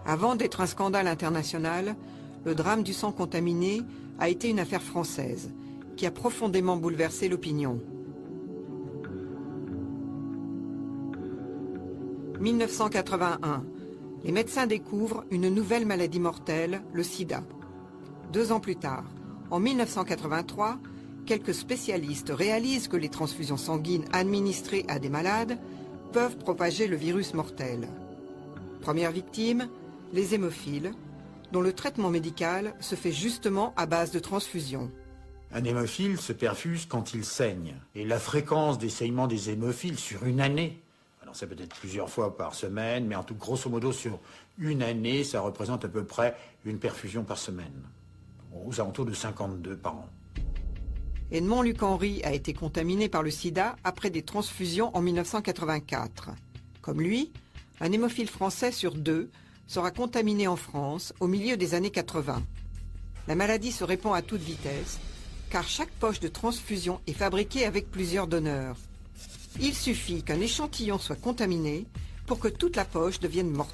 Avant d'être un scandale international, le drame du sang contaminé a été une affaire française qui a profondément bouleversé l'opinion. 1981, les médecins découvrent une nouvelle maladie mortelle, le sida. 2 ans plus tard, en 1983, quelques spécialistes réalisent que les transfusions sanguines administrées à des malades peuvent propager le virus mortel. Première victime, les hémophiles, dont le traitement médical se fait justement à base de transfusion. Un hémophile se perfuse quand il saigne. Et la fréquence des saignements des hémophiles sur une année, alors ça peut être plusieurs fois par semaine, mais en tout grosso modo sur une année, ça représente à peu près une perfusion par semaine. Aux alentours de 52 par an. Edmond Luc Henry a été contaminé par le sida après des transfusions en 1984. Comme lui, un hémophile français sur 2 sera contaminé en France au milieu des années 80. La maladie se répand à toute vitesse, car chaque poche de transfusion est fabriquée avec plusieurs donneurs. Il suffit qu'un échantillon soit contaminé pour que toute la poche devienne mortelle.